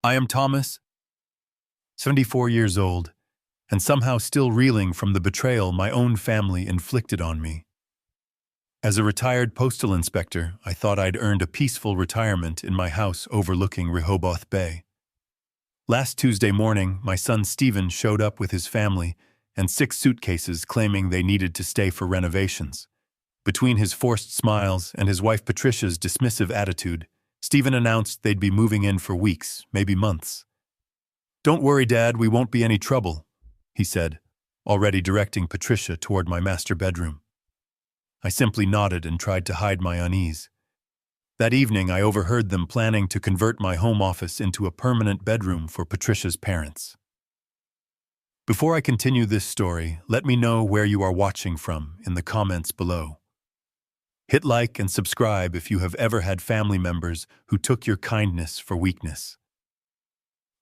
I am Thomas, 74 years old, and somehow still reeling from the betrayal my own family inflicted on me. As a retired postal inspector, I thought I'd earned a peaceful retirement in my house overlooking Rehoboth Bay. Last Tuesday morning, my son Stephen showed up with his family and 6 suitcases claiming they needed to stay for renovations. Between his forced smiles and his wife Patricia's dismissive attitude, Stephen announced they'd be moving in for weeks, maybe months. "Don't worry, Dad, we won't be any trouble," he said, already directing Patricia toward my master bedroom. I simply nodded and tried to hide my unease. That evening, I overheard them planning to convert my home office into a permanent bedroom for Patricia's parents. Before I continue this story, let me know where you are watching from in the comments below. Hit like and subscribe if you have ever had family members who took your kindness for weakness.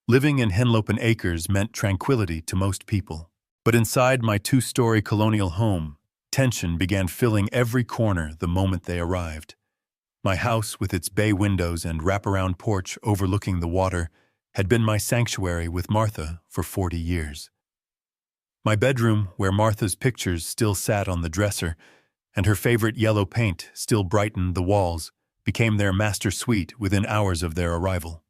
Living in Henlopen Acres meant tranquility to most people, but inside my 2-story colonial home, tension began filling every corner the moment they arrived. My house, with its bay windows and wraparound porch overlooking the water, had been my sanctuary with Martha for 40 years. My bedroom, where Martha's pictures still sat on the dresser, and her favorite yellow paint still brightened the walls, became their master suite within hours of their arrival.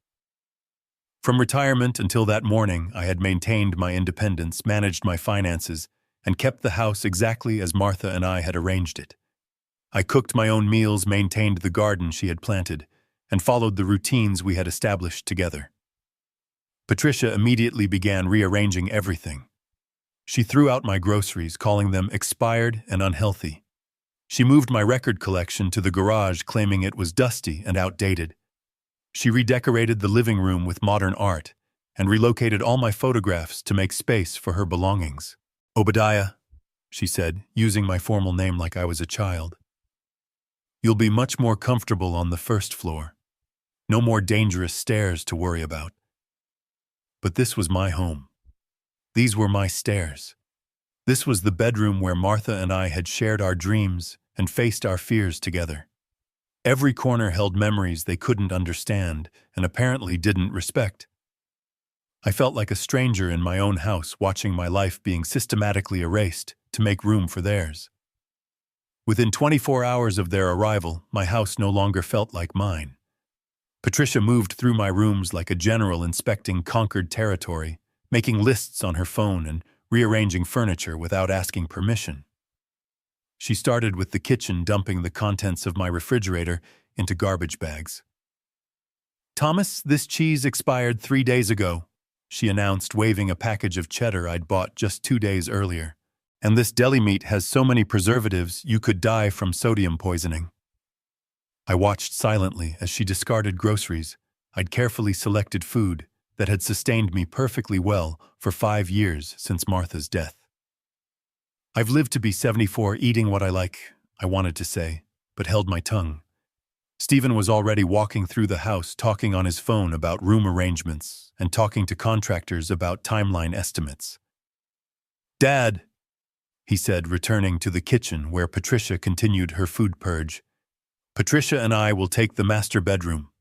From retirement until that morning, I had maintained my independence, managed my finances, and kept the house exactly as Martha and I had arranged it. I cooked my own meals, maintained the garden she had planted, and followed the routines we had established together. Patricia immediately began rearranging everything. She threw out my groceries, calling them expired and unhealthy. She moved my record collection to the garage, claiming it was dusty and outdated. She redecorated the living room with modern art and relocated all my photographs to make space for her belongings. "Obadiah," she said, using my formal name like I was a child, "you'll be much more comfortable on the first floor. No more dangerous stairs to worry about." But this was my home. These were my stairs. This was the bedroom where Martha and I had shared our dreams and faced our fears together. Every corner held memories they couldn't understand and apparently didn't respect. I felt like a stranger in my own house, watching my life being systematically erased to make room for theirs. Within 24 hours of their arrival, my house no longer felt like mine. Patricia moved through my rooms like a general inspecting conquered territory, making lists on her phone and rearranging furniture without asking permission. She started with the kitchen, dumping the contents of my refrigerator into garbage bags. "Thomas, this cheese expired 3 days ago," she announced, waving a package of cheddar I'd bought just 2 days earlier. "And this deli meat has so many preservatives you could die from sodium poisoning." I watched silently as she discarded groceries I'd carefully selected, food that had sustained me perfectly well for 5 years since Martha's death. "I've lived to be 74 eating what I like," I wanted to say, but held my tongue. Stephen was already walking through the house, talking on his phone about room arrangements and talking to contractors about timeline estimates. "Dad," he said, returning to the kitchen where Patricia continued her food purge, "Patricia and I will take the master bedroom.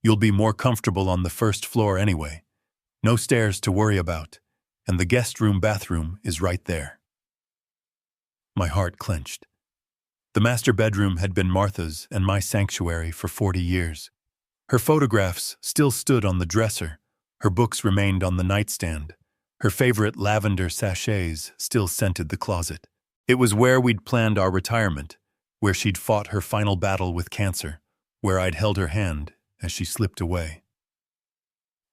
You'll be more comfortable on the first floor anyway. No stairs to worry about, and the guest room bathroom is right there." My heart clenched. The master bedroom had been Martha's and my sanctuary for 40 years. Her photographs still stood on the dresser, her books remained on the nightstand, her favorite lavender sachets still scented the closet. It was where we'd planned our retirement, where she'd fought her final battle with cancer, where I'd held her hand as she slipped away.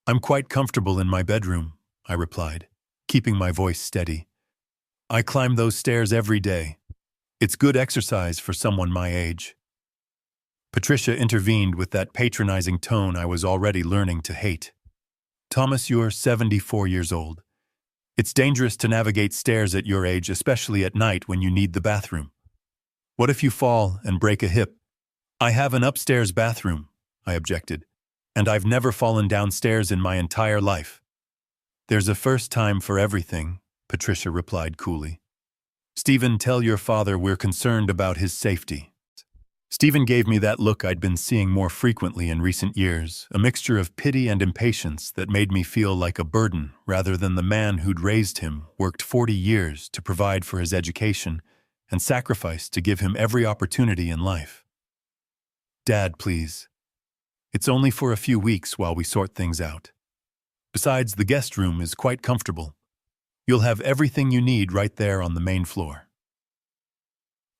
"I'm quite comfortable in my bedroom," I replied, keeping my voice steady. "I climb those stairs every day. It's good exercise for someone my age." Patricia intervened with that patronizing tone I was already learning to hate. "Thomas, you're 74 years old. It's dangerous to navigate stairs at your age, especially at night when you need the bathroom. What if you fall and break a hip?" "I have an upstairs bathroom," I objected, "and I've never fallen downstairs in my entire life." "There's a first time for everything," Patricia replied coolly. "Stephen, tell your father we're concerned about his safety." Stephen gave me that look I'd been seeing more frequently in recent years, a mixture of pity and impatience that made me feel like a burden rather than the man who'd raised him, worked 40 years to provide for his education, and sacrificed to give him every opportunity in life. Dad, please. It's only for a few weeks while we sort things out. Besides, the guest room is quite comfortable. You'll have everything you need right there on the main floor.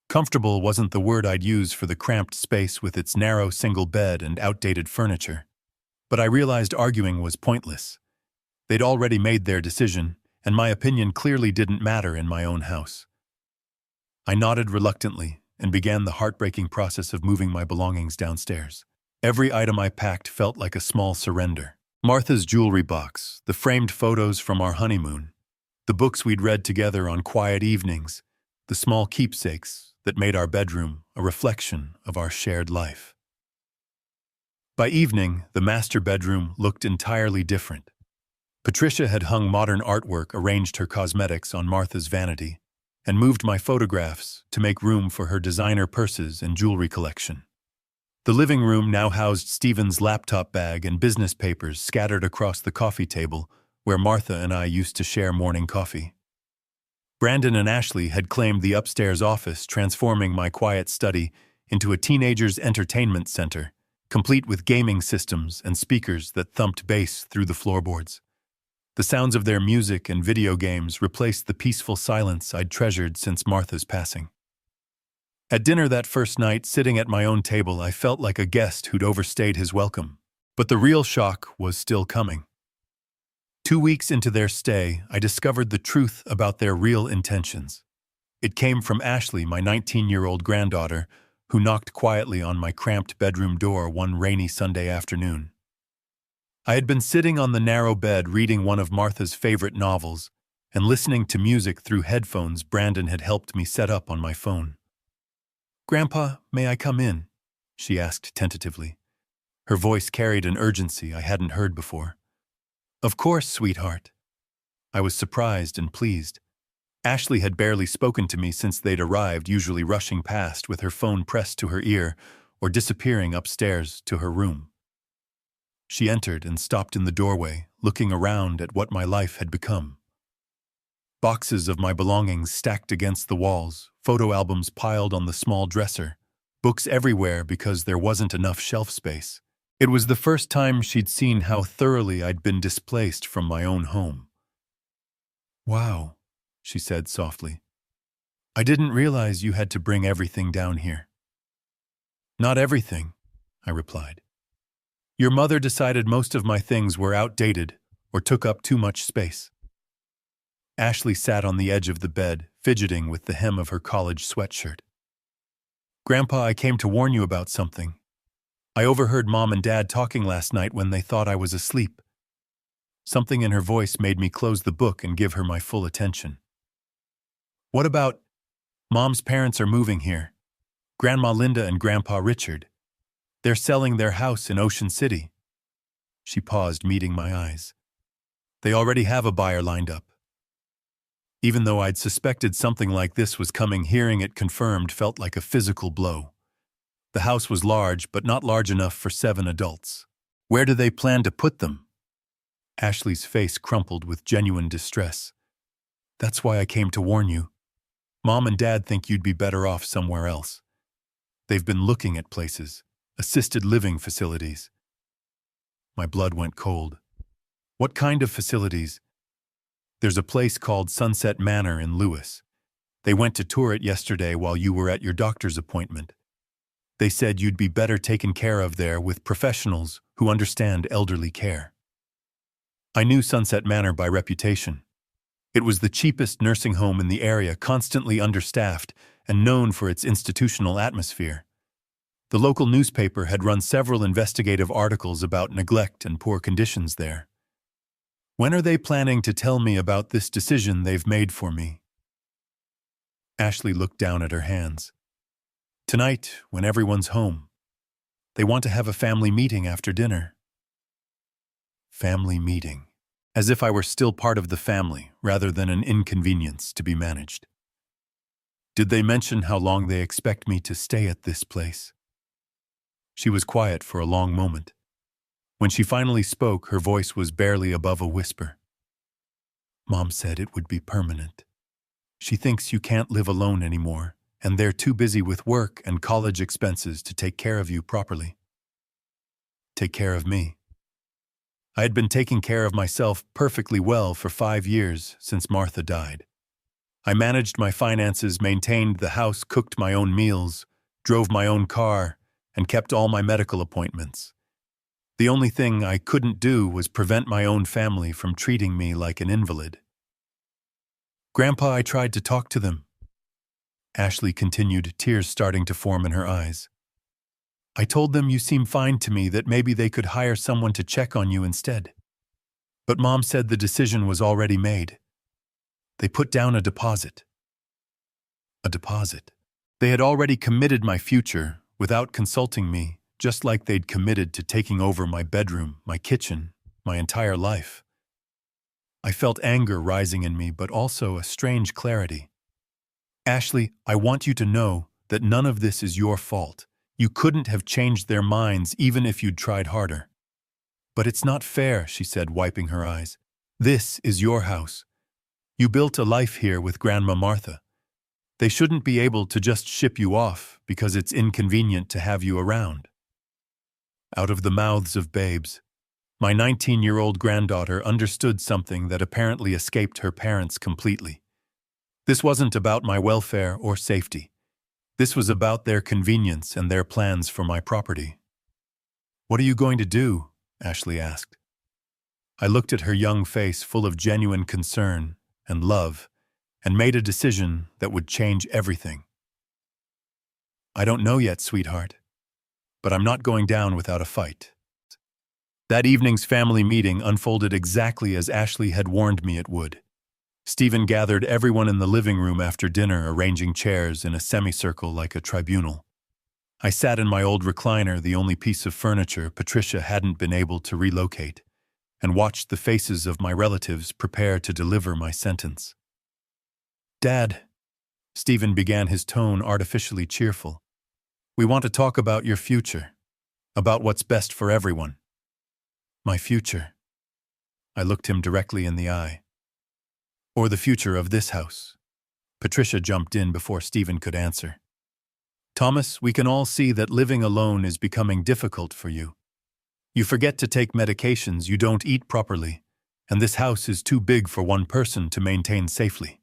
Comfortable wasn't the word I'd use for the cramped space with its narrow single bed and outdated furniture. But I realized arguing was pointless. They'd already made their decision, and my opinion clearly didn't matter in my own house. I nodded reluctantly and began the heartbreaking process of moving my belongings downstairs. Every item I packed felt like a small surrender. Martha's jewelry box, the framed photos from our honeymoon, the books we'd read together on quiet evenings, the small keepsakes that made our bedroom a reflection of our shared life. By evening, the master bedroom looked entirely different. Patricia had hung modern artwork, arranged her cosmetics on Martha's vanity, and moved my photographs to make room for her designer purses and jewelry collection. The living room now housed Stephen's laptop bag and business papers scattered across the coffee table where Martha and I used to share morning coffee. Brandon and Ashley had claimed the upstairs office, transforming my quiet study into a teenager's entertainment center, complete with gaming systems and speakers that thumped bass through the floorboards. The sounds of their music and video games replaced the peaceful silence I'd treasured since Martha's passing. At dinner that first night, sitting at my own table, I felt like a guest who'd overstayed his welcome. But the real shock was still coming. 2 weeks into their stay, I discovered the truth about their real intentions. It came from Ashley, my 19-year-old granddaughter, who knocked quietly on my cramped bedroom door one rainy Sunday afternoon. I had been sitting on the narrow bed reading one of Martha's favorite novels and listening to music through headphones Brandon had helped me set up on my phone. "Grandpa, may I come in?" she asked tentatively. Her voice carried an urgency I hadn't heard before. "Of course, sweetheart." I was surprised and pleased. Ashley had barely spoken to me since they'd arrived, usually rushing past with her phone pressed to her ear or disappearing upstairs to her room. She entered and stopped in the doorway, looking around at what my life had become. Boxes of my belongings stacked against the walls, photo albums piled on the small dresser, books everywhere because there wasn't enough shelf space. It was the first time she'd seen how thoroughly I'd been displaced from my own home. "Wow," she said softly. "I didn't realize you had to bring everything down here." "Not everything," I replied. "Your mother decided most of my things were outdated or took up too much space." Ashley sat on the edge of the bed, fidgeting with the hem of her college sweatshirt. "Grandpa, I came to warn you about something. I overheard Mom and Dad talking last night when they thought I was asleep." Something in her voice made me close the book and give her my full attention. "What about Mom's parents are moving here? Grandma Linda and Grandpa Richard. They're selling their house in Ocean City." She paused, meeting my eyes. "They already have a buyer lined up." Even though I'd suspected something like this was coming, hearing it confirmed felt like a physical blow. The house was large, but not large enough for 7 adults. "Where do they plan to put them?" Ashley's face crumpled with genuine distress. "That's why I came to warn you. Mom and Dad think you'd be better off somewhere else. They've been looking at places, assisted living facilities." My blood went cold. "What kind of facilities?" "There's a place called Sunset Manor in Lewis. They went to tour it yesterday while you were at your doctor's appointment. They said you'd be better taken care of there with professionals who understand elderly care." I knew Sunset Manor by reputation. It was the cheapest nursing home in the area, constantly understaffed and known for its institutional atmosphere. The local newspaper had run several investigative articles about neglect and poor conditions there. "When are they planning to tell me about this decision they've made for me?" Ashley looked down at her hands. "Tonight, when everyone's home. They want to have a family meeting after dinner." Family meeting. As if I were still part of the family, rather than an inconvenience to be managed. "Did they mention how long they expect me to stay at this place?" She was quiet for a long moment. When she finally spoke, her voice was barely above a whisper. Mom said it would be permanent. She thinks you can't live alone anymore, and they're too busy with work and college expenses to take care of you properly. Take care of me. I had been taking care of myself perfectly well for 5 years since Martha died. I managed my finances, maintained the house, cooked my own meals, drove my own car, and kept all my medical appointments. The only thing I couldn't do was prevent my own family from treating me like an invalid. Grandpa, I tried to talk to them. Ashley continued, tears starting to form in her eyes. I told them you seem fine to me, that maybe they could hire someone to check on you instead. But Mom said the decision was already made. They put down a deposit. A deposit. They had already committed my future without consulting me, just like they'd committed to taking over my bedroom, my kitchen, my entire life. I felt anger rising in me, but also a strange clarity. Ashley, I want you to know that none of this is your fault. You couldn't have changed their minds even if you'd tried harder. But it's not fair, she said, wiping her eyes. This is your house. You built a life here with Grandma Martha. They shouldn't be able to just ship you off because it's inconvenient to have you around. Out of the mouths of babes, my 19-year-old granddaughter understood something that apparently escaped her parents completely. This wasn't about my welfare or safety. This was about their convenience and their plans for my property. What are you going to do? Ashley asked. I looked at her young face full of genuine concern and love and made a decision that would change everything. I don't know yet, sweetheart, but I'm not going down without a fight. That evening's family meeting unfolded exactly as Ashley had warned me it would. Stephen gathered everyone in the living room after dinner, arranging chairs in a semicircle like a tribunal. I sat in my old recliner, the only piece of furniture Patricia hadn't been able to relocate, and watched the faces of my relatives prepare to deliver my sentence. Dad, Stephen began, his tone artificially cheerful. We want to talk about your future, about what's best for everyone. My future. I looked him directly in the eye. Or the future of this house. Patricia jumped in before Stephen could answer. Thomas, we can all see that living alone is becoming difficult for you. You forget to take medications, you don't eat properly, and this house is too big for one person to maintain safely.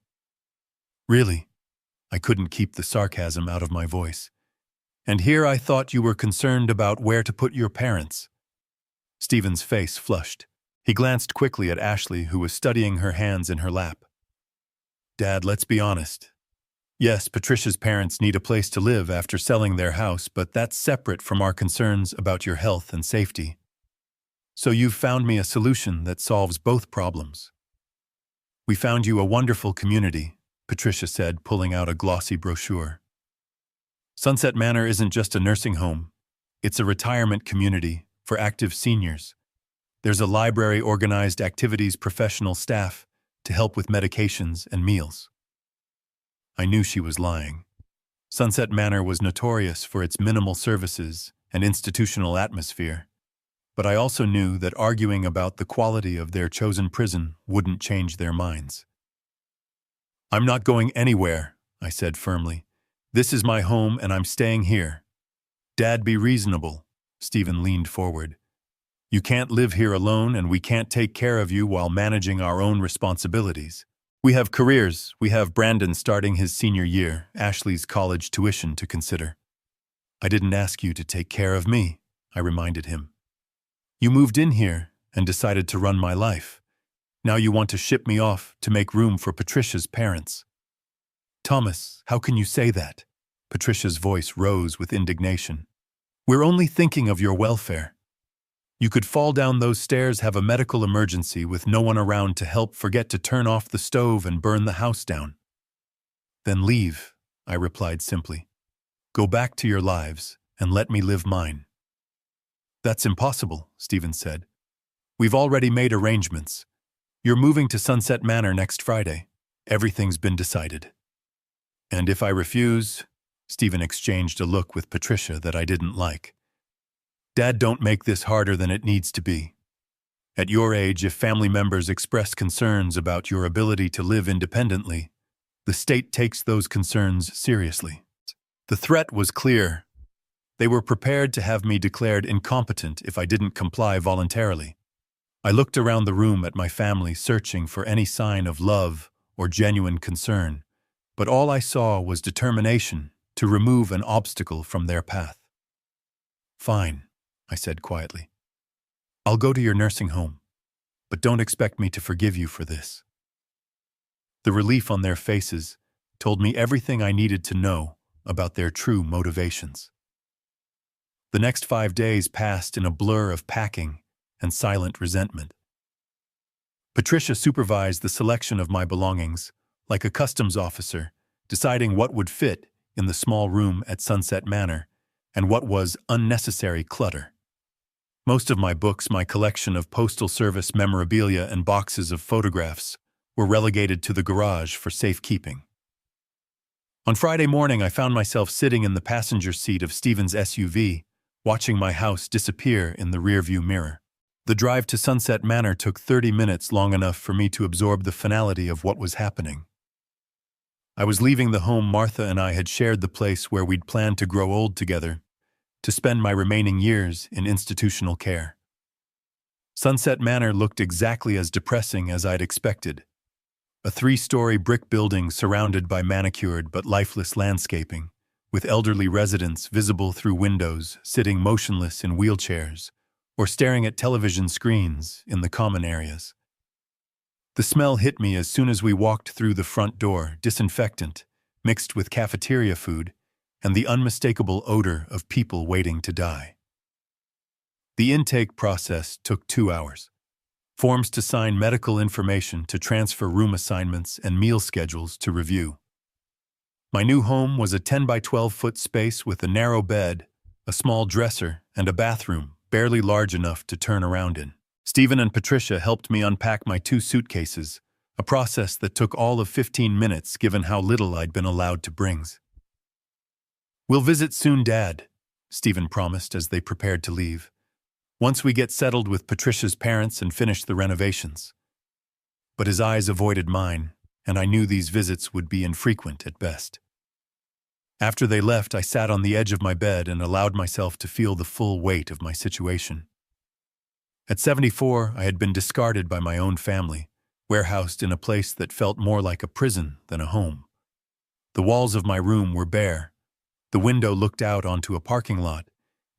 Really? I couldn't keep the sarcasm out of my voice. And here I thought you were concerned about where to put your parents. Stephen's face flushed. He glanced quickly at Ashley, who was studying her hands in her lap. Dad, let's be honest. Yes, Patricia's parents need a place to live after selling their house, but that's separate from our concerns about your health and safety. So you've found me a solution that solves both problems. We found you a wonderful community, Patricia said, pulling out a glossy brochure. Sunset Manor isn't just a nursing home. It's a retirement community for active seniors. There's a library, organized activities, professional staff to help with medications and meals. I knew she was lying. Sunset Manor was notorious for its minimal services and institutional atmosphere, but I also knew that arguing about the quality of their chosen prison wouldn't change their minds. I'm not going anywhere, I said firmly. This is my home and I'm staying here. Dad, be reasonable. Stephen leaned forward. You can't live here alone, and we can't take care of you while managing our own responsibilities. We have careers. We have Brandon starting his senior year, Ashley's college tuition to consider. I didn't ask you to take care of me, I reminded him. You moved in here and decided to run my life. Now you want to ship me off to make room for Patricia's parents. Thomas, how can you say that? Patricia's voice rose with indignation. We're only thinking of your welfare. You could fall down those stairs, have a medical emergency with no one around to help, forget to turn off the stove and burn the house down. Then leave, I replied simply. Go back to your lives and let me live mine. That's impossible, Stephen said. We've already made arrangements. You're moving to Sunset Manor next Friday. Everything's been decided. And if I refuse, Stephen exchanged a look with Patricia that I didn't like. Dad, don't make this harder than it needs to be. At your age, if family members express concerns about your ability to live independently, the state takes those concerns seriously. The threat was clear. They were prepared to have me declared incompetent if I didn't comply voluntarily. I looked around the room at my family, searching for any sign of love or genuine concern, but all I saw was determination to remove an obstacle from their path. Fine, I said quietly. I'll go to your nursing home, but don't expect me to forgive you for this. The relief on their faces told me everything I needed to know about their true motivations. The next 5 days passed in a blur of packing and silent resentment. Patricia supervised the selection of my belongings, like a customs officer, deciding what would fit in the small room at Sunset Manor and what was unnecessary clutter. Most of my books, my collection of Postal Service memorabilia, and boxes of photographs were relegated to the garage for safekeeping. On Friday morning, I found myself sitting in the passenger seat of Stephen's SUV, watching my house disappear in the rearview mirror. The drive to Sunset Manor took 30 minutes, long enough for me to absorb the finality of what was happening. I was leaving the home Martha and I had shared, the place where we'd planned to grow old together, to spend my remaining years in institutional care. Sunset Manor looked exactly as depressing as I'd expected. A 3-story brick building surrounded by manicured but lifeless landscaping, with elderly residents visible through windows, sitting motionless in wheelchairs, or staring at television screens in the common areas. The smell hit me as soon as we walked through the front door, disinfectant, mixed with cafeteria food, and the unmistakable odor of people waiting to die. The intake process took 2 hours. Forms to sign, medical information to transfer, room assignments, and meal schedules to review. My new home was a 10 by 12-foot space with a narrow bed, a small dresser, and a bathroom barely large enough to turn around in. Stephen and Patricia helped me unpack my 2 suitcases, a process that took all of 15 minutes given how little I'd been allowed to bring. "We'll visit soon, Dad," Stephen promised as they prepared to leave, "once we get settled with Patricia's parents and finish the renovations." But his eyes avoided mine, and I knew these visits would be infrequent at best. After they left, I sat on the edge of my bed and allowed myself to feel the full weight of my situation. At 74, I had been discarded by my own family, warehoused in a place that felt more like a prison than a home. The walls of my room were bare. The window looked out onto a parking lot,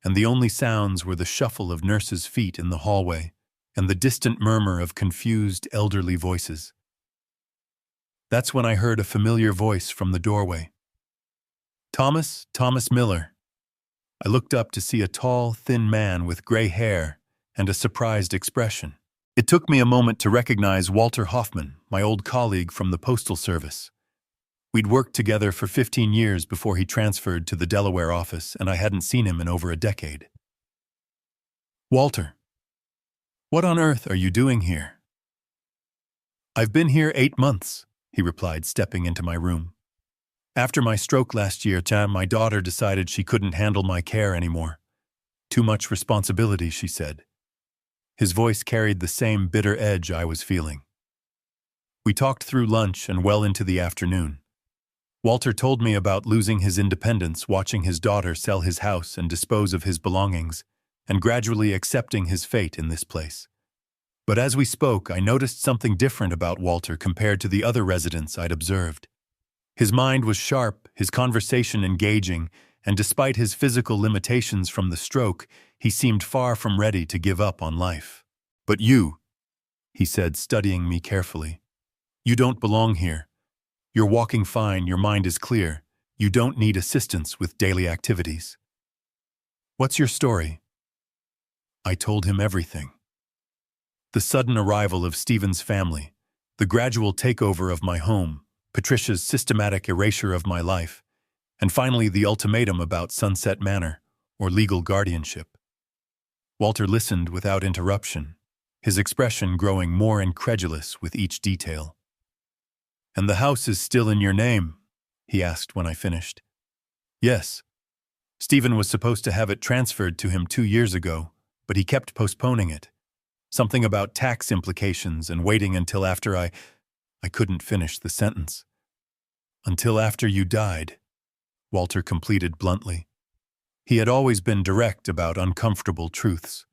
and the only sounds were the shuffle of nurses' feet in the hallway and the distant murmur of confused elderly voices. That's when I heard a familiar voice from the doorway. "Thomas Miller." I looked up to see a tall, thin man with gray hair and a surprised expression. It took me a moment to recognize Walter Hoffman, my old colleague from the Postal Service. We'd worked together for 15 years before he transferred to the Delaware office, and I hadn't seen him in over a decade. "Walter, what on earth are you doing here?" "I've been here 8 months, he replied, stepping into my room. "After my stroke last year, my daughter decided she couldn't handle my care anymore. Too much responsibility, she said." His voice carried the same bitter edge I was feeling. We talked through lunch and well into the afternoon. Walter told me about losing his independence, watching his daughter sell his house and dispose of his belongings, and gradually accepting his fate in this place. But as we spoke, I noticed something different about Walter compared to the other residents I'd observed. His mind was sharp, his conversation engaging, and despite his physical limitations from the stroke, he seemed far from ready to give up on life. "But you," he said, studying me carefully, "you don't belong here. You're walking fine, your mind is clear. You don't need assistance with daily activities. What's your story?" I told him everything. The sudden arrival of Stephen's family, the gradual takeover of my home, Patricia's systematic erasure of my life, and finally the ultimatum about Sunset Manor, or legal guardianship. Walter listened without interruption, his expression growing more incredulous with each detail. "And the house is still in your name?" he asked when I finished. "Yes." Stephen was supposed to have it transferred to him 2 years ago, but he kept postponing it. Something about tax implications and waiting until after I couldn't finish the sentence. Until after you died, Walter completed bluntly. He had always been direct about uncomfortable truths.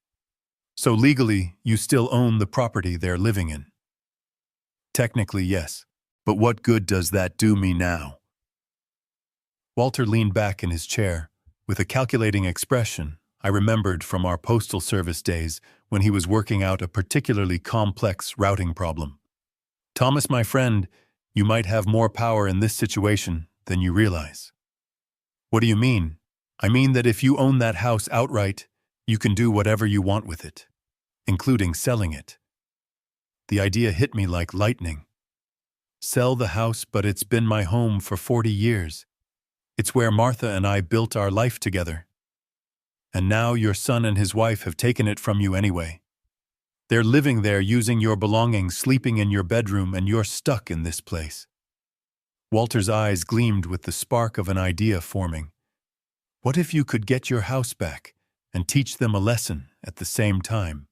So legally, you still own the property they're living in. Technically, yes, but what good does that do me now? Walter leaned back in his chair, with a calculating expression I remembered from our postal service days when he was working out a particularly complex routing problem. Thomas, my friend, you might have more power in this situation than you realize. What do you mean? I mean that if you own that house outright, you can do whatever you want with it, including selling it. The idea hit me like lightning. Sell the house, but it's been my home for 40 years. It's where Martha and I built our life together. And now your son and his wife have taken it from you anyway. They're living there using your belongings, sleeping in your bedroom, and you're stuck in this place. Walter's eyes gleamed with the spark of an idea forming. What if you could get your house back and teach them a lesson at the same time?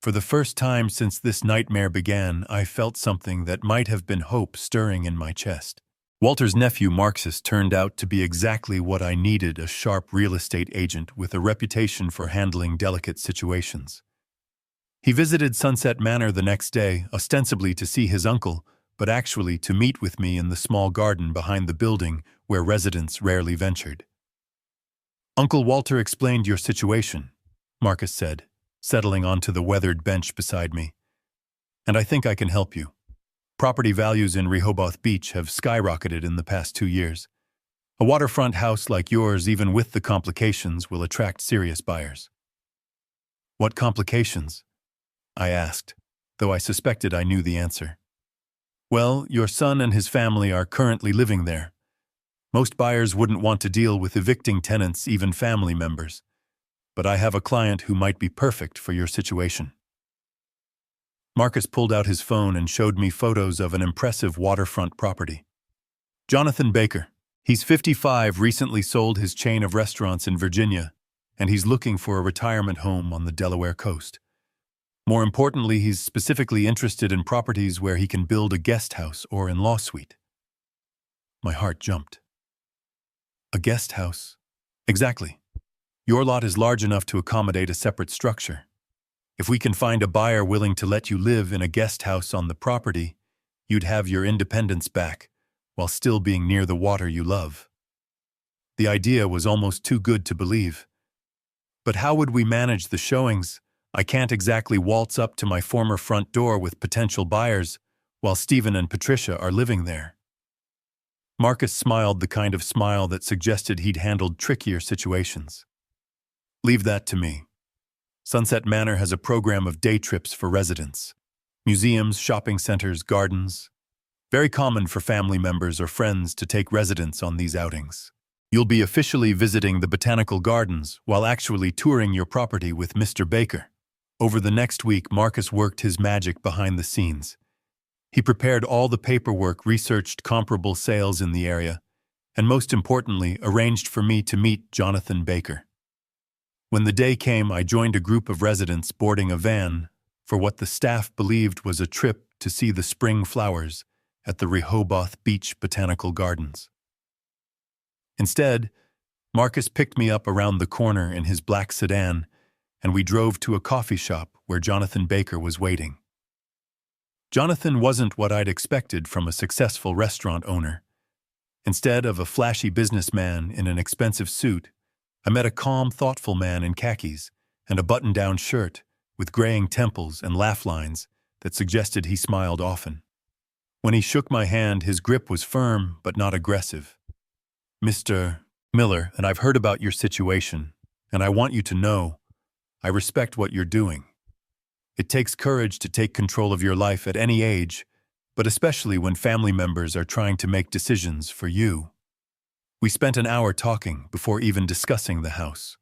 For the first time since this nightmare began, I felt something that might have been hope stirring in my chest. Walter's nephew, Marcus, turned out to be exactly what I needed: a sharp real estate agent with a reputation for handling delicate situations. He visited Sunset Manor the next day, ostensibly to see his uncle, but actually to meet with me in the small garden behind the building where residents rarely ventured. Uncle Walter explained your situation, Marcus said, settling onto the weathered bench beside me. And I think I can help you. Property values in Rehoboth Beach have skyrocketed in the past 2 years. A waterfront house like yours, even with the complications, will attract serious buyers. What complications? I asked, though I suspected I knew the answer. Well, your son and his family are currently living there. Most buyers wouldn't want to deal with evicting tenants, even family members. But I have a client who might be perfect for your situation. Marcus pulled out his phone and showed me photos of an impressive waterfront property. Jonathan Baker. He's 55, recently sold his chain of restaurants in Virginia, and he's looking for a retirement home on the Delaware coast. More importantly, he's specifically interested in properties where he can build a guest house or in-law suite. My heart jumped. A guest house? Exactly. Your lot is large enough to accommodate a separate structure. If we can find a buyer willing to let you live in a guest house on the property, you'd have your independence back while still being near the water you love. The idea was almost too good to believe. But how would we manage the showings? I can't exactly waltz up to my former front door with potential buyers while Stephen and Patricia are living there. Marcus smiled, the kind of smile that suggested he'd handled trickier situations. Leave that to me. Sunset Manor has a program of day trips for residents. Museums, shopping centers, gardens. Very common for family members or friends to take residents on these outings. You'll be officially visiting the botanical gardens while actually touring your property with Mr. Baker. Over the next week, Marcus worked his magic behind the scenes. He prepared all the paperwork, researched comparable sales in the area, and most importantly, arranged for me to meet Jonathan Baker. When the day came, I joined a group of residents boarding a van for what the staff believed was a trip to see the spring flowers at the Rehoboth Beach Botanical Gardens. Instead, Marcus picked me up around the corner in his black sedan, and we drove to a coffee shop where Jonathan Baker was waiting. Jonathan wasn't what I'd expected from a successful restaurant owner. Instead of a flashy businessman in an expensive suit, I met a calm, thoughtful man in khakis and a button-down shirt with graying temples and laugh lines that suggested he smiled often. When he shook my hand, his grip was firm but not aggressive. Mr. Miller, and I've heard about your situation, and I want you to know I respect what you're doing. It takes courage to take control of your life at any age, but especially when family members are trying to make decisions for you. We spent an hour talking before even discussing the house.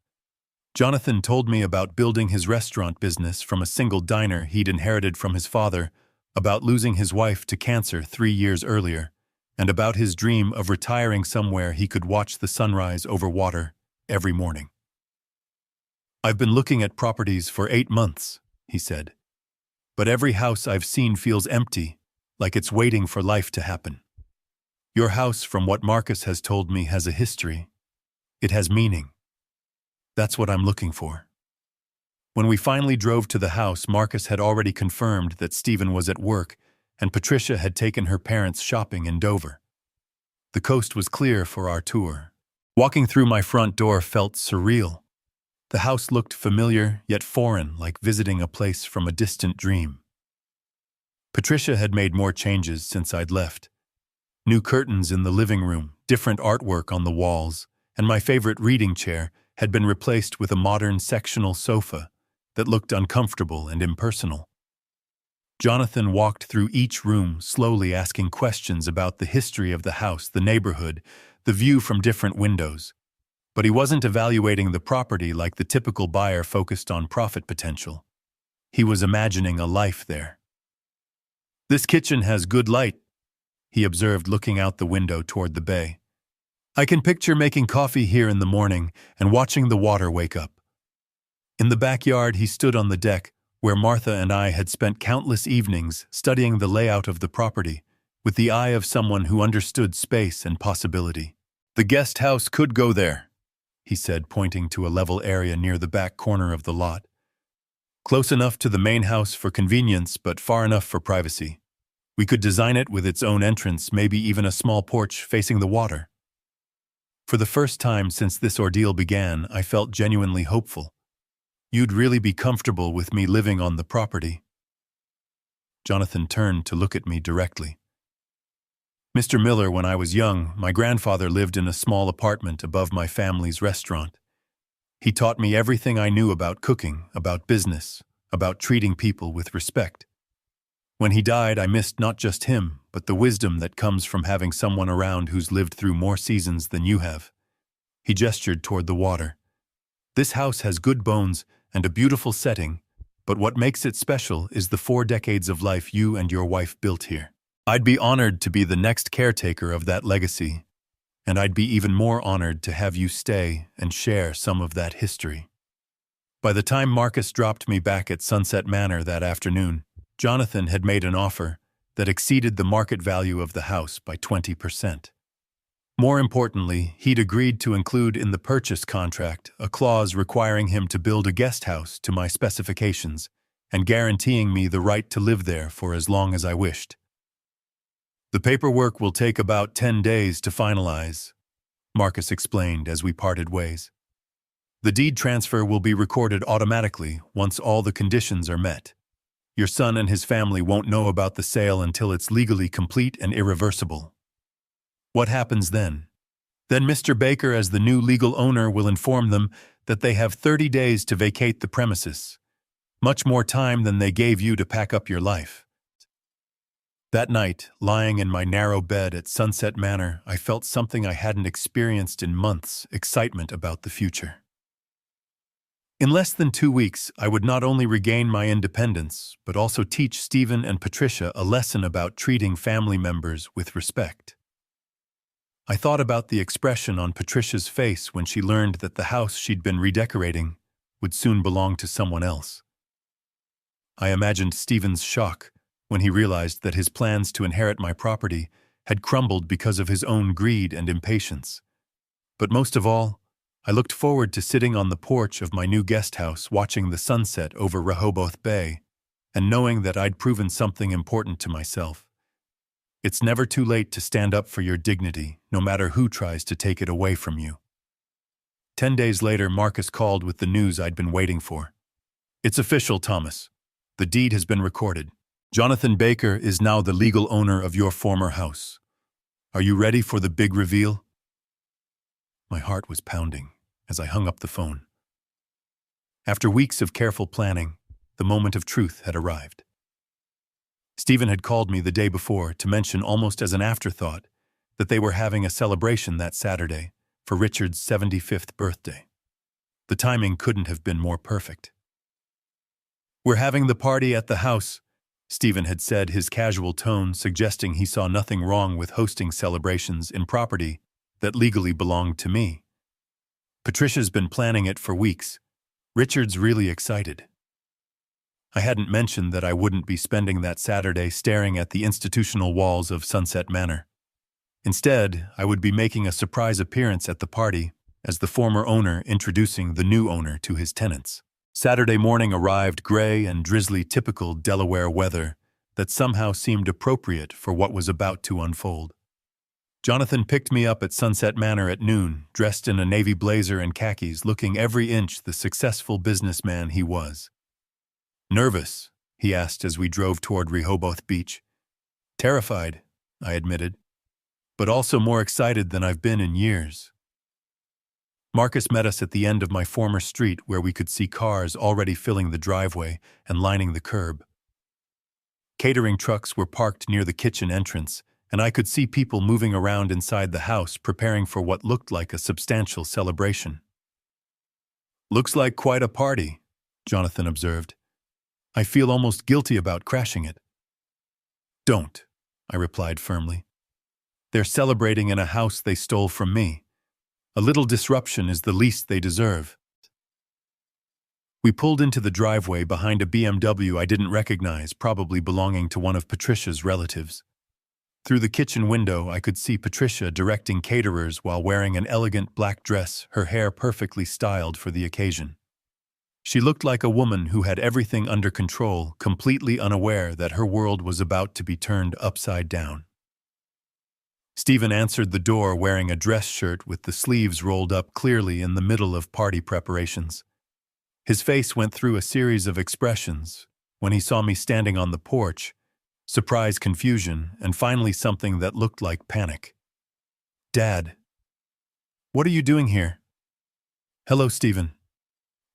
Jonathan told me about building his restaurant business from a single diner he'd inherited from his father, about losing his wife to cancer 3 years earlier, and about his dream of retiring somewhere he could watch the sunrise over water every morning. "I've been looking at properties for 8 months," he said. "But every house I've seen feels empty, like it's waiting for life to happen. Your house, from what Marcus has told me, has a history. It has meaning. That's what I'm looking for." When we finally drove to the house, Marcus had already confirmed that Stephen was at work and Patricia had taken her parents shopping in Dover. The coast was clear for our tour. Walking through my front door felt surreal. The house looked familiar yet foreign, like visiting a place from a distant dream. Patricia had made more changes since I'd left. New curtains in the living room, different artwork on the walls, and my favorite reading chair had been replaced with a modern sectional sofa that looked uncomfortable and impersonal. Jonathan walked through each room, slowly asking questions about the history of the house, the neighborhood, the view from different windows. But he wasn't evaluating the property like the typical buyer focused on profit potential. He was imagining a life there. "This kitchen has good light," he observed, looking out the window toward the bay. "I can picture making coffee here in the morning and watching the water wake up." In the backyard, he stood on the deck, where Martha and I had spent countless evenings studying the layout of the property, with the eye of someone who understood space and possibility. "The guest house could go there," he said, pointing to a level area near the back corner of the lot. "Close enough to the main house for convenience, but far enough for privacy. We could design it with its own entrance, maybe even a small porch facing the water." For the first time since this ordeal began, I felt genuinely hopeful. "You'd really be comfortable with me living on the property?" Jonathan turned to look at me directly. "Mr. Miller, when I was young, my grandfather lived in a small apartment above my family's restaurant. He taught me everything I knew about cooking, about business, about treating people with respect. When he died, I missed not just him, but the wisdom that comes from having someone around who's lived through more seasons than you have." He gestured toward the water. "This house has good bones and a beautiful setting, but what makes it special is the 4 decades of life you and your wife built here. I'd be honored to be the next caretaker of that legacy, and I'd be even more honored to have you stay and share some of that history." By the time Marcus dropped me back at Sunset Manor that afternoon, Jonathan had made an offer that exceeded the market value of the house by 20%. More importantly, he'd agreed to include in the purchase contract a clause requiring him to build a guest house to my specifications and guaranteeing me the right to live there for as long as I wished. "The paperwork will take about 10 days to finalize," Marcus explained as we parted ways. "The deed transfer will be recorded automatically once all the conditions are met. Your son and his family won't know about the sale until it's legally complete and irreversible." "What happens then?" "Then Mr. Baker, as the new legal owner, will inform them that they have 30 days to vacate the premises. Much more time than they gave you to pack up your life." That night, lying in my narrow bed at Sunset Manor, I felt something I hadn't experienced in months: excitement about the future. In less than 2 weeks, I would not only regain my independence, but also teach Stephen and Patricia a lesson about treating family members with respect. I thought about the expression on Patricia's face when she learned that the house she'd been redecorating would soon belong to someone else. I imagined Stephen's shock when he realized that his plans to inherit my property had crumbled because of his own greed and impatience. But most of all, I looked forward to sitting on the porch of my new guest house watching the sunset over Rehoboth Bay and knowing that I'd proven something important to myself. It's never too late to stand up for your dignity, no matter who tries to take it away from you. 10 days later, Marcus called with the news I'd been waiting for. "It's official, Thomas. The deed has been recorded. Jonathan Baker is now the legal owner of your former house. Are you ready for the big reveal?" My heart was pounding as I hung up the phone. After weeks of careful planning, the moment of truth had arrived. Stephen had called me the day before to mention, almost as an afterthought, that they were having a celebration that Saturday for Richard's 75th birthday. The timing couldn't have been more perfect. "We're having the party at the house," Stephen had said, his casual tone suggesting he saw nothing wrong with hosting celebrations in property that legally belonged to me. Patricia's been planning it for weeks. Richard's really excited. I hadn't mentioned that I wouldn't be spending that Saturday staring at the institutional walls of Sunset Manor. Instead, I would be making a surprise appearance at the party as the former owner introducing the new owner to his tenants. Saturday morning arrived gray and drizzly, typical Delaware weather that somehow seemed appropriate for what was about to unfold. Jonathan picked me up at Sunset Manor at noon, dressed in a navy blazer and khakis, looking every inch the successful businessman he was. "Nervous?" he asked as we drove toward Rehoboth Beach. "Terrified," I admitted, "but also more excited than I've been in years." Marcus met us at the end of my former street, where we could see cars already filling the driveway and lining the curb. Catering trucks were parked near the kitchen entrance, and I could see people moving around inside the house preparing for what looked like a substantial celebration. "Looks like quite a party," Jonathan observed. "I feel almost guilty about crashing it." "Don't," I replied firmly. "They're celebrating in a house they stole from me. A little disruption is the least they deserve." We pulled into the driveway behind a BMW I didn't recognize, probably belonging to one of Patricia's relatives. Through the kitchen window, I could see Patricia directing caterers while wearing an elegant black dress, her hair perfectly styled for the occasion. She looked like a woman who had everything under control, completely unaware that her world was about to be turned upside down. Stephen answered the door wearing a dress shirt with the sleeves rolled up, clearly in the middle of party preparations. His face went through a series of expressions when he saw me standing on the porch: surprise, confusion, and finally something that looked like panic. "Dad, what are you doing here?" "Hello, Stephen,"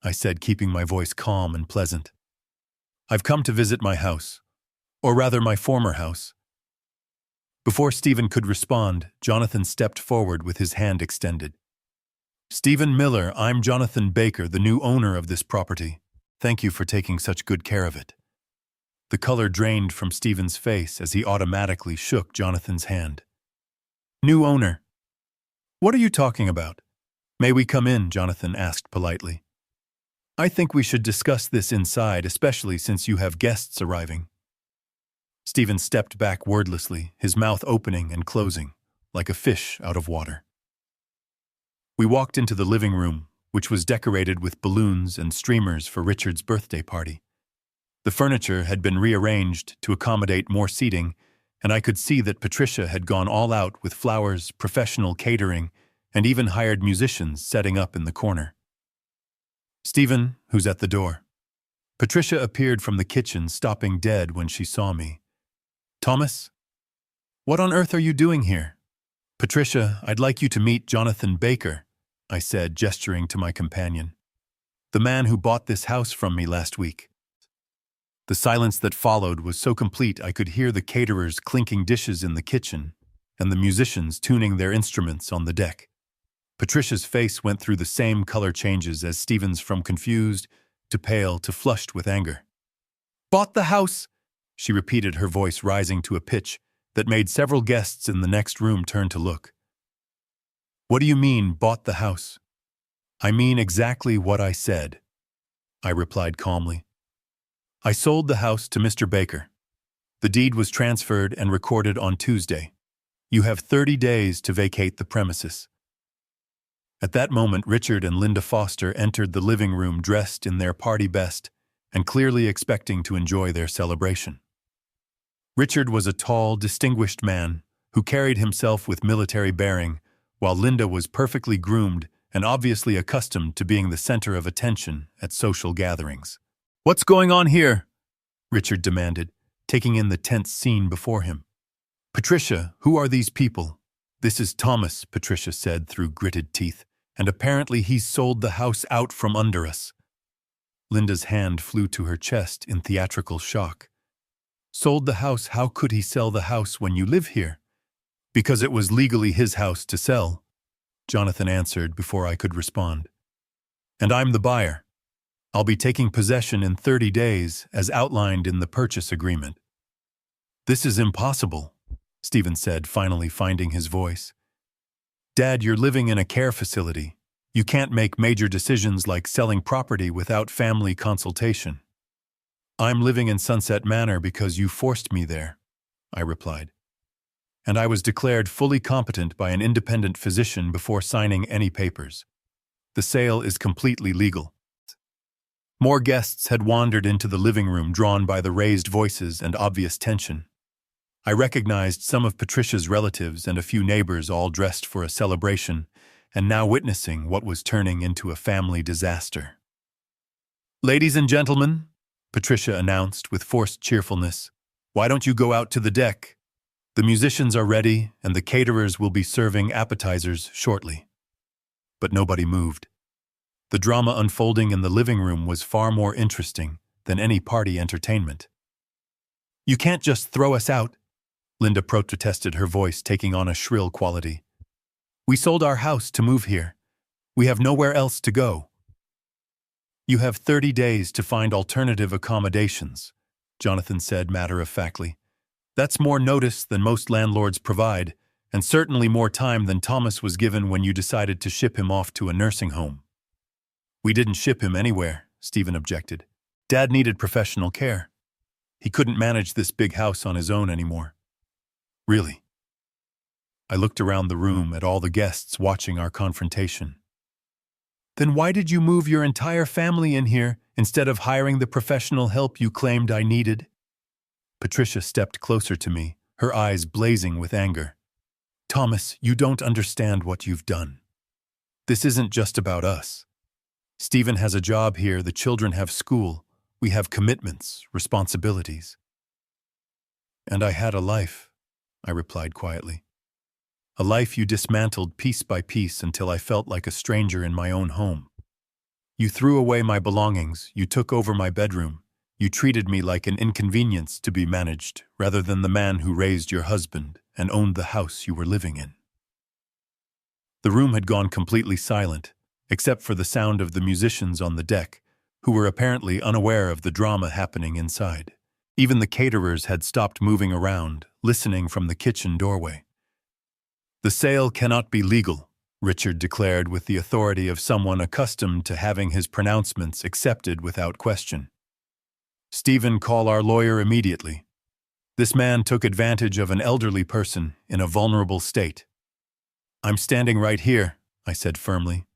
I said, keeping my voice calm and pleasant. "I've come to visit my house, or rather my former house." Before Stephen could respond, Jonathan stepped forward with his hand extended. "Stephen Miller, I'm Jonathan Baker, the new owner of this property. Thank you for taking such good care of it." The color drained from Stephen's face as he automatically shook Jonathan's hand. "New owner? What are you talking about?" "May we come in?" Jonathan asked politely. "I think we should discuss this inside, especially since you have guests arriving." Stephen stepped back wordlessly, his mouth opening and closing, like a fish out of water. We walked into the living room, which was decorated with balloons and streamers for Richard's birthday party. The furniture had been rearranged to accommodate more seating, and I could see that Patricia had gone all out with flowers, professional catering, and even hired musicians setting up in the corner. "Stephen, who's at the door?" Patricia appeared from the kitchen, stopping dead when she saw me. "Thomas? What on earth are you doing here?" "Patricia, I'd like you to meet Jonathan Baker," I said, gesturing to my companion. "The man who bought this house from me last week." The silence that followed was so complete I could hear the caterers clinking dishes in the kitchen and the musicians tuning their instruments on the deck. Patricia's face went through the same color changes as Stephen's, from confused to pale to flushed with anger. "Bought the house," she repeated, her voice rising to a pitch that made several guests in the next room turn to look. "What do you mean, bought the house?" "I mean exactly what I said," I replied calmly. "I sold the house to Mr. Baker. The deed was transferred and recorded on Tuesday. You have 30 days to vacate the premises." At that moment, Richard and Linda Foster entered the living room dressed in their party best and clearly expecting to enjoy their celebration. Richard was a tall, distinguished man who carried himself with military bearing, while Linda was perfectly groomed and obviously accustomed to being the center of attention at social gatherings. "What's going on here?" Richard demanded, taking in the tense scene before him. "Patricia, who are these people?" "This is Thomas," Patricia said through gritted teeth, "and apparently he's sold the house out from under us." Linda's hand flew to her chest in theatrical shock. "Sold the house? How could he sell the house when you live here?" "Because it was legally his house to sell," Jonathan answered before I could respond. "And I'm the buyer. I'll be taking possession in 30 days, as outlined in the purchase agreement." "This is impossible," Stephen said, finally finding his voice. "Dad, you're living in a care facility. You can't make major decisions like selling property without family consultation. I'm living in Sunset Manor because you forced me there, I replied. And I was declared fully competent by an independent physician before signing any papers. The sale is completely legal. More guests had wandered into the living room, drawn by the raised voices and obvious tension. I recognized some of Patricia's relatives and a few neighbors, all dressed for a celebration, and now witnessing what was turning into a family disaster. "Ladies and gentlemen," Patricia announced with forced cheerfulness, "why don't you go out to the deck? The musicians are ready, and the caterers will be serving appetizers shortly." But nobody moved. The drama unfolding in the living room was far more interesting than any party entertainment. "You can't just throw us out," Linda protested, her voice taking on a shrill quality. "We sold our house to move here. We have nowhere else to go." "You have 30 days to find alternative accommodations," Jonathan said matter-of-factly. "That's more notice than most landlords provide, and certainly more time than Thomas was given when you decided to ship him off to a nursing home." "We didn't ship him anywhere," Stephen objected. "Dad needed professional care. He couldn't manage this big house on his own anymore." "Really?" I looked around the room at all the guests watching our confrontation. "Then why did you move your entire family in here instead of hiring the professional help you claimed I needed?" Patricia stepped closer to me, her eyes blazing with anger. "Thomas, you don't understand what you've done. This isn't just about us. Stephen has a job here, the children have school, we have commitments, responsibilities." "And I had a life," I replied quietly. "A life you dismantled piece by piece until I felt like a stranger in my own home. You threw away my belongings, you took over my bedroom, you treated me like an inconvenience to be managed rather than the man who raised your husband and owned the house you were living in." The room had gone completely silent, except for the sound of the musicians on the deck, who were apparently unaware of the drama happening inside. Even the caterers had stopped moving around, listening from the kitchen doorway. "The sale cannot be legal," Richard declared with the authority of someone accustomed to having his pronouncements accepted without question. "Stephen, call our lawyer immediately. This man took advantage of an elderly person in a vulnerable state." "I'm standing right here," I said firmly.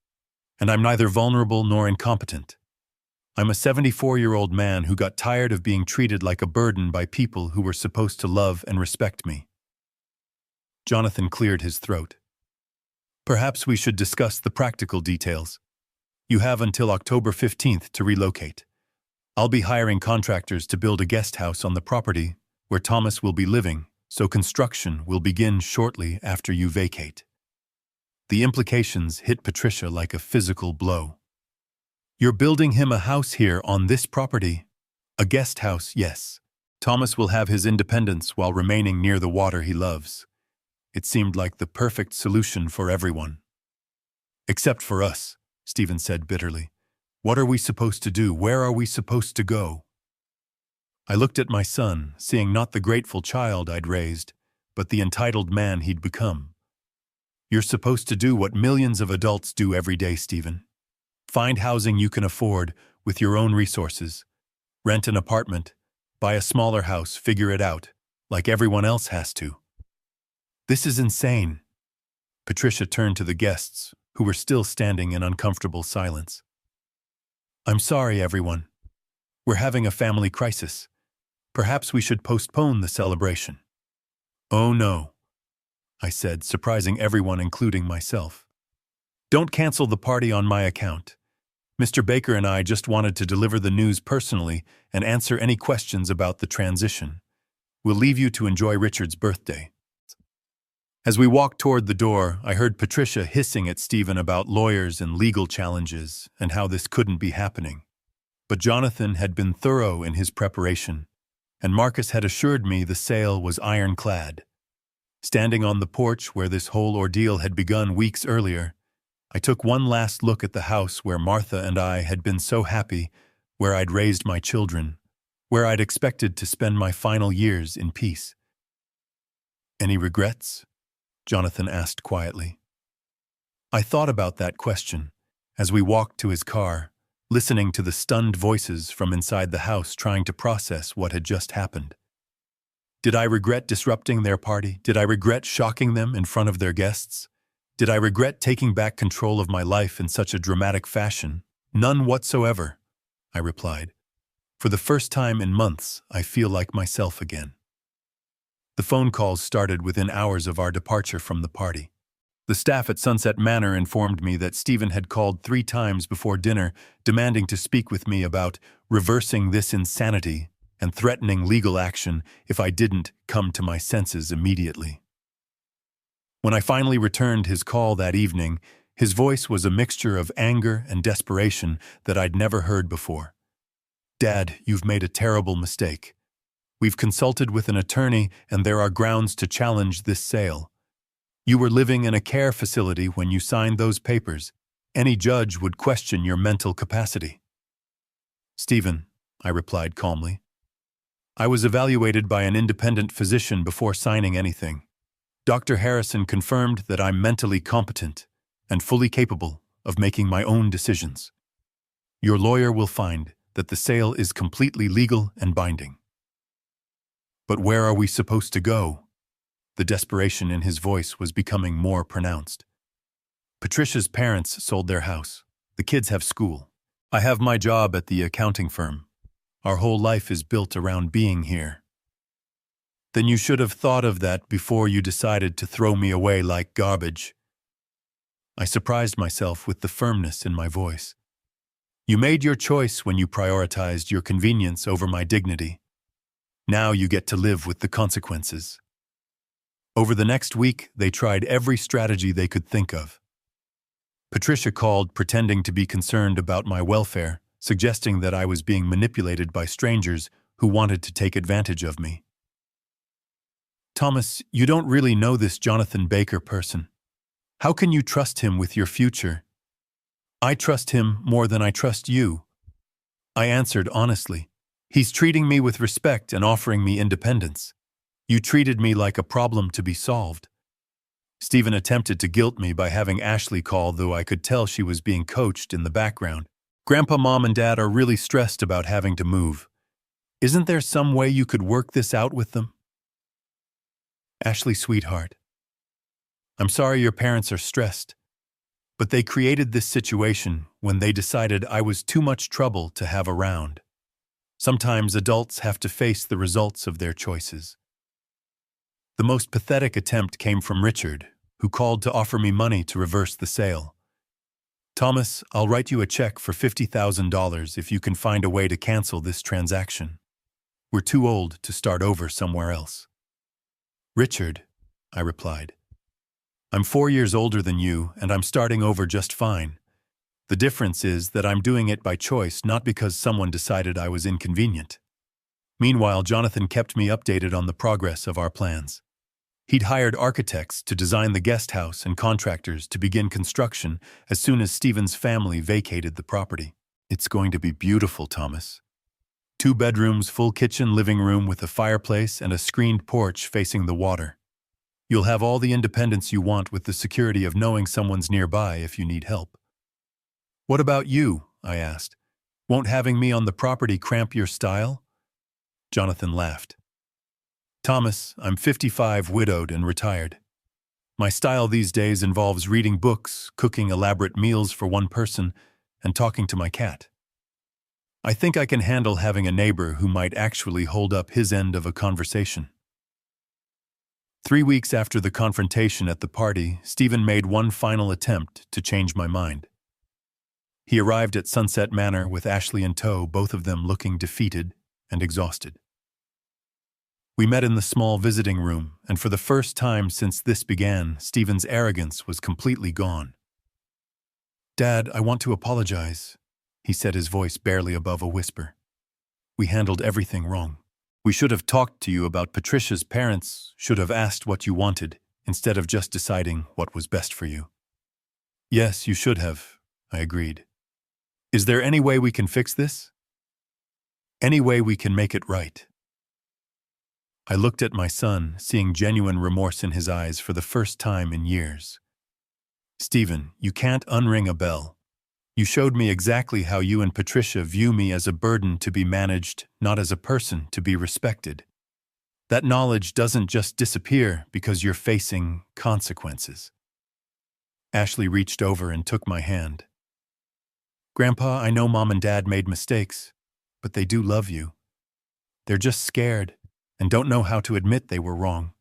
"And I'm neither vulnerable nor incompetent. I'm a 74-year-old man who got tired of being treated like a burden by people who were supposed to love and respect me." Jonathan cleared his throat. "Perhaps we should discuss the practical details. You have until October 15th to relocate. I'll be hiring contractors to build a guest house on the property where Thomas will be living, so construction will begin shortly after you vacate." The implications hit Patricia like a physical blow. "You're building him a house here on this property?" "A guest house, yes. Thomas will have his independence while remaining near the water he loves. It seemed like the perfect solution for everyone." "Except for us," Stephen said bitterly. "What are we supposed to do? Where are we supposed to go?" I looked at my son, seeing not the grateful child I'd raised, but the entitled man he'd become. "You're supposed to do what millions of adults do every day, Stephen. Find housing you can afford with your own resources. Rent an apartment, buy a smaller house, figure it out, like everyone else has to." "This is insane." Patricia turned to the guests, who were still standing in uncomfortable silence. "I'm sorry, everyone. We're having a family crisis. Perhaps we should postpone the celebration." "Oh no," I said, surprising everyone, including myself. "Don't cancel the party on my account. Mr. Baker and I just wanted to deliver the news personally and answer any questions about the transition. We'll leave you to enjoy Richard's birthday." As we walked toward the door, I heard Patricia hissing at Stephen about lawyers and legal challenges and how this couldn't be happening. But Jonathan had been thorough in his preparation, and Marcus had assured me the sale was ironclad. Standing on the porch where this whole ordeal had begun weeks earlier, I took one last look at the house where Martha and I had been so happy, where I'd raised my children, where I'd expected to spend my final years in peace. "Any regrets?" Jonathan asked quietly. I thought about that question, as we walked to his car, listening to the stunned voices from inside the house trying to process what had just happened. Did I regret disrupting their party? Did I regret shocking them in front of their guests? Did I regret taking back control of my life in such a dramatic fashion? None whatsoever, I replied. For the first time in months, I feel like myself again. The phone calls started within hours of our departure from the party. The staff at Sunset Manor informed me that Stephen had called 3 times before dinner, demanding to speak with me about reversing this insanity and threatening legal action if I didn't come to my senses immediately. When I finally returned his call that evening, his voice was a mixture of anger and desperation that I'd never heard before. "Dad, you've made a terrible mistake. We've consulted with an attorney and there are grounds to challenge this sale. You were living in a care facility when you signed those papers. Any judge would question your mental capacity." "Stephen," I replied calmly, "I was evaluated by an independent physician before signing anything. Dr. Harrison confirmed that I'm mentally competent and fully capable of making my own decisions. Your lawyer will find that the sale is completely legal and binding." "But where are we supposed to go?" The desperation in his voice was becoming more pronounced. "Patricia's parents sold their house. The kids have school. I have my job at the accounting firm. Our whole life is built around being here." "Then you should have thought of that before you decided to throw me away like garbage." I surprised myself with the firmness in my voice. "You made your choice when you prioritized your convenience over my dignity. Now you get to live with the consequences." Over the next week, they tried every strategy they could think of. Patricia called pretending to be concerned about my welfare, suggesting that I was being manipulated by strangers who wanted to take advantage of me. "Thomas, you don't really know this Jonathan Baker person. How can you trust him with your future?" "I trust him more than I trust you," I answered honestly. "He's treating me with respect and offering me independence. You treated me like a problem to be solved." Stephen attempted to guilt me by having Ashley call, though I could tell she was being coached in the background. "Grandpa, Mom, and Dad are really stressed about having to move. Isn't there some way you could work this out with them?" "Ashley, sweetheart, I'm sorry your parents are stressed, but they created this situation when they decided I was too much trouble to have around. Sometimes adults have to face the results of their choices." The most pathetic attempt came from Richard, who called to offer me money to reverse the sale. "Thomas, I'll write you a check for $50,000 if you can find a way to cancel this transaction. We're too old to start over somewhere else." "Richard," I replied, "I'm 4 years older than you, and I'm starting over just fine. The difference is that I'm doing it by choice, not because someone decided I was inconvenient." Meanwhile, Jonathan kept me updated on the progress of our plans. He'd hired architects to design the guest house and contractors to begin construction as soon as Stephen's family vacated the property. "It's going to be beautiful, Thomas. 2 bedrooms, full kitchen, living room with a fireplace and a screened porch facing the water. You'll have all the independence you want with the security of knowing someone's nearby if you need help." "What about you?" I asked. "Won't having me on the property cramp your style?" Jonathan laughed. "Thomas, I'm 55, widowed, and retired. My style these days involves reading books, cooking elaborate meals for one person, and talking to my cat. I think I can handle having a neighbor who might actually hold up his end of a conversation." 3 weeks after the confrontation at the party, Stephen made one final attempt to change my mind. He arrived at Sunset Manor with Ashley in tow, both of them looking defeated and exhausted. We met in the small visiting room, and for the first time since this began, Stephen's arrogance was completely gone. "Dad, I want to apologize," he said, his voice barely above a whisper. "We handled everything wrong. We should have talked to you about Patricia's parents, should have asked what you wanted, instead of just deciding what was best for you." "Yes, you should have," I agreed. "Is there any way we can fix this? Any way we can make it right?" I looked at my son, seeing genuine remorse in his eyes for the first time in years. "Stephen, you can't unring a bell. You showed me exactly how you and Patricia view me as a burden to be managed, not as a person to be respected. That knowledge doesn't just disappear because you're facing consequences. Ashley reached over and took my hand. Grandpa, I know Mom and Dad made mistakes, but they do love you. They're just scared and don't know how to admit they were wrong.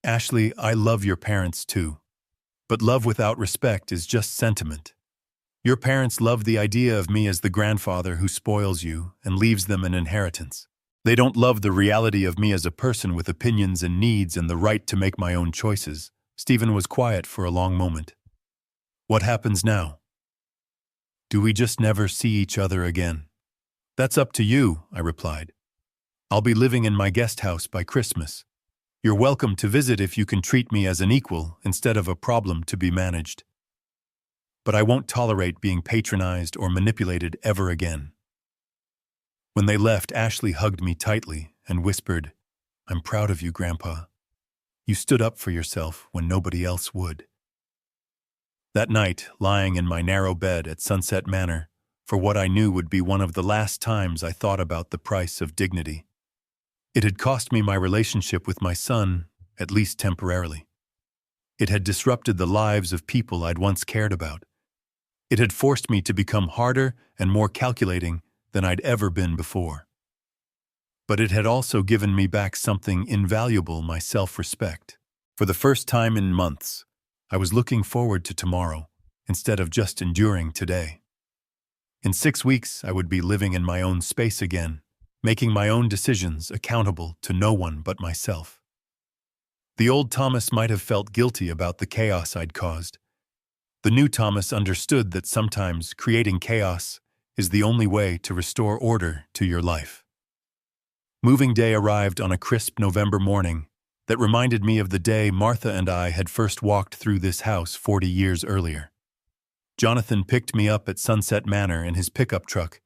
Ashley, I love your parents too. But love without respect is just sentiment. Your parents love the idea of me as the grandfather who spoils you and leaves them an inheritance. They don't love the reality of me as a person with opinions and needs and the right to make my own choices. Stephen was quiet for a long moment. What happens now? Do we just never see each other again? That's up to you, I replied. I'll be living in my guest house by Christmas. You're welcome to visit if you can treat me as an equal instead of a problem to be managed. But I won't tolerate being patronized or manipulated ever again. When they left, Ashley hugged me tightly and whispered, I'm proud of you, Grandpa. You stood up for yourself when nobody else would. That night, lying in my narrow bed at Sunset Manor, for what I knew would be one of the last times I thought about the price of dignity. It had cost me my relationship with my son, at least temporarily. It had disrupted the lives of people I'd once cared about. It had forced me to become harder and more calculating than I'd ever been before. But it had also given me back something invaluable, my self-respect. For the first time in months, I was looking forward to tomorrow instead of just enduring today. In 6 weeks, I would be living in my own space again, making my own decisions accountable to no one but myself. The old Thomas might have felt guilty about the chaos I'd caused. The new Thomas understood that sometimes creating chaos is the only way to restore order to your life. Moving day arrived on a crisp November morning that reminded me of the day Martha and I had first walked through this house 40 years earlier. Jonathan picked me up at Sunset Manor in his pickup truck,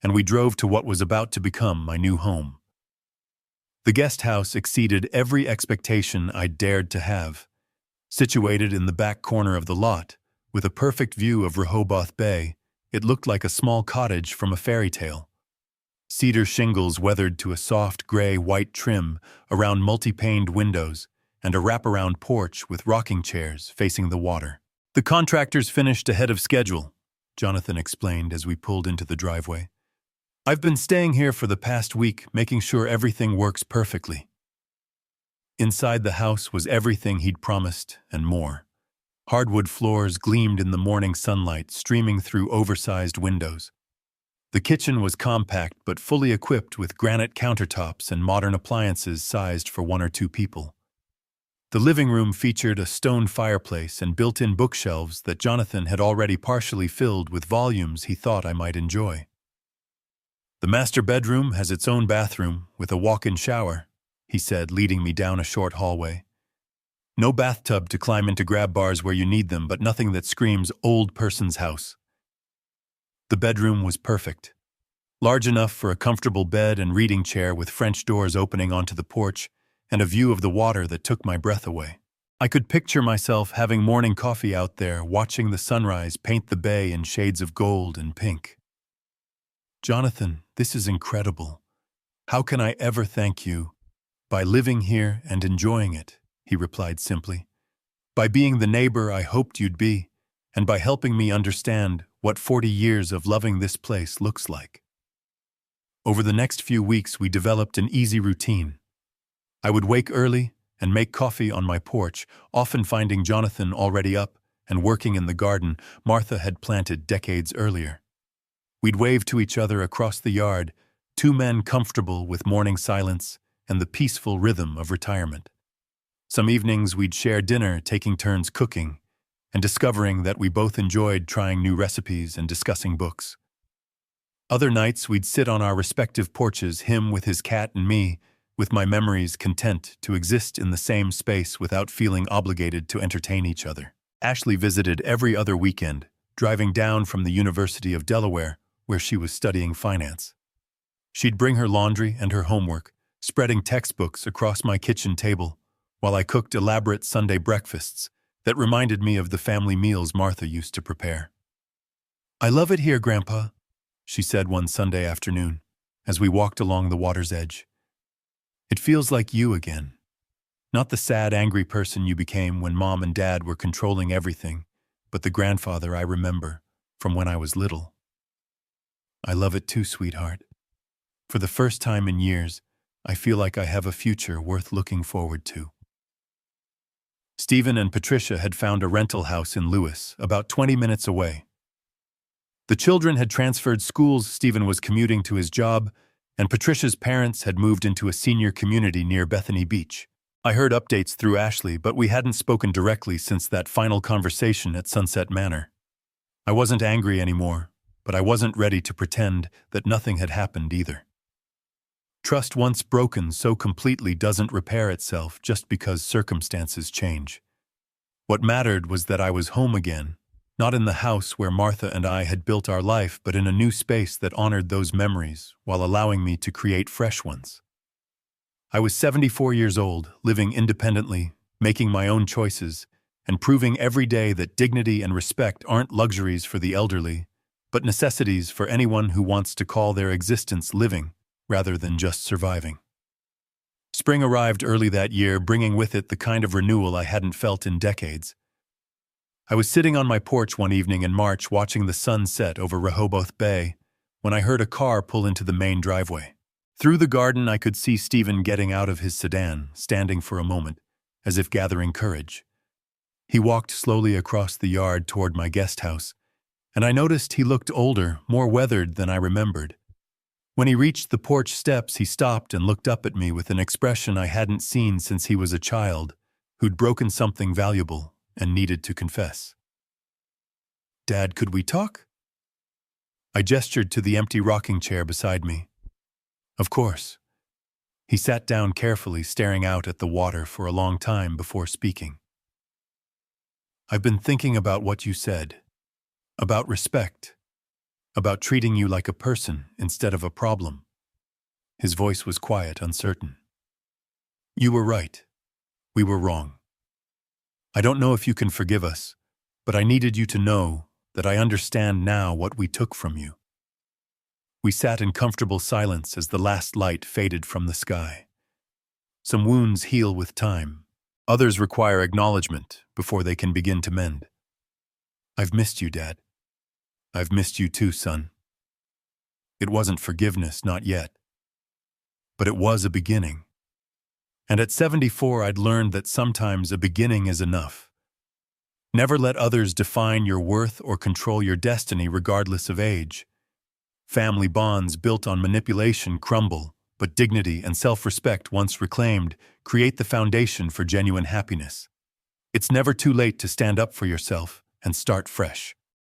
and we drove to what was about to become my new home. The guest house exceeded every expectation I'd dared to have. Situated in the back corner of the lot, with a perfect view of Rehoboth Bay, it looked like a small cottage from a fairy tale. Cedar shingles weathered to a soft gray-white trim around multi-paned windows and a wraparound porch with rocking chairs facing the water. The contractors finished ahead of schedule, Jonathan explained as we pulled into the driveway. I've been staying here for the past week, making sure everything works perfectly. Inside the house was everything he'd promised and more. Hardwood floors gleamed in the morning sunlight streaming through oversized windows. The kitchen was compact but fully equipped with granite countertops and modern appliances sized for 1 or 2 people. The living room featured a stone fireplace and built-in bookshelves that Jonathan had already partially filled with volumes he thought I might enjoy. The master bedroom has its own bathroom with a walk-in shower, he said, leading me down a short hallway. No bathtub to climb into grab bars where you need them, but nothing that screams old person's house. The bedroom was perfect. Large enough for a comfortable bed and reading chair with French doors opening onto the porch and a view of the water that took my breath away. I could picture myself having morning coffee out there, watching the sunrise paint the bay in shades of gold and pink. Jonathan, this is incredible. How can I ever thank you? By living here and enjoying it, he replied simply. By being the neighbor I hoped you'd be, and by helping me understand what 40 years of loving this place looks like. Over the next few weeks, we developed an easy routine. I would wake early and make coffee on my porch, often finding Jonathan already up and working in the garden Martha had planted decades earlier. We'd wave to each other across the yard, 2 men comfortable with morning silence and the peaceful rhythm of retirement. Some evenings we'd share dinner, taking turns cooking, and discovering that we both enjoyed trying new recipes and discussing books. Other nights we'd sit on our respective porches, him with his cat and me, with my memories content to exist in the same space without feeling obligated to entertain each other. Ashley visited every other weekend, driving down from the University of Delaware, where she was studying finance. She'd bring her laundry and her homework, spreading textbooks across my kitchen table, while I cooked elaborate Sunday breakfasts that reminded me of the family meals Martha used to prepare. "I love it here, Grandpa," she said one Sunday afternoon, as we walked along the water's edge. "It feels like you again. Not the sad, angry person you became when Mom and Dad were controlling everything, but the grandfather I remember from when I was little." "I love it too, sweetheart. For the first time in years, I feel like I have a future worth looking forward to." Stephen and Patricia had found a rental house in Lewis, about 20 minutes away. The children had transferred schools, Stephen was commuting to his job, and Patricia's parents had moved into a senior community near Bethany Beach. I heard updates through Ashley, but we hadn't spoken directly since that final conversation at Sunset Manor. I wasn't angry anymore, but I wasn't ready to pretend that nothing had happened either. Trust once broken so completely doesn't repair itself just because circumstances change. What mattered was that I was home again, not in the house where Martha and I had built our life, but in a new space that honored those memories while allowing me to create fresh ones. I was 74 years old, living independently, making my own choices, and proving every day that dignity and respect aren't luxuries for the elderly, but necessities for anyone who wants to call their existence living rather than just surviving. Spring arrived early that year, bringing with it the kind of renewal I hadn't felt in decades. I was sitting on my porch one evening in March watching the sun set over Rehoboth Bay when I heard a car pull into the main driveway. Through the garden I could see Stephen getting out of his sedan, standing for a moment, as if gathering courage. He walked slowly across the yard toward my guest house, and I noticed he looked older, more weathered than I remembered. When he reached the porch steps, he stopped and looked up at me with an expression I hadn't seen since he was a child, who'd broken something valuable and needed to confess. "Dad, could we talk?" I gestured to the empty rocking chair beside me. "Of course." He sat down carefully, staring out at the water for a long time before speaking. "I've been thinking about what you said, about respect, about treating you like a person instead of a problem." His voice was quiet, uncertain. "You were right. We were wrong. I don't know if you can forgive us, but I needed you to know that I understand now what we took from you." We sat in comfortable silence as the last light faded from the sky. Some wounds heal with time. Others require acknowledgement before they can begin to mend. "I've missed you, Dad. I've missed you too, son." It wasn't forgiveness, not yet. But it was a beginning. And at 74, I'd learned that sometimes a beginning is enough. Never let others define your worth or control your destiny regardless of age. Family bonds built on manipulation crumble, but dignity and self-respect once reclaimed create the foundation for genuine happiness. It's never too late to stand up for yourself and start fresh.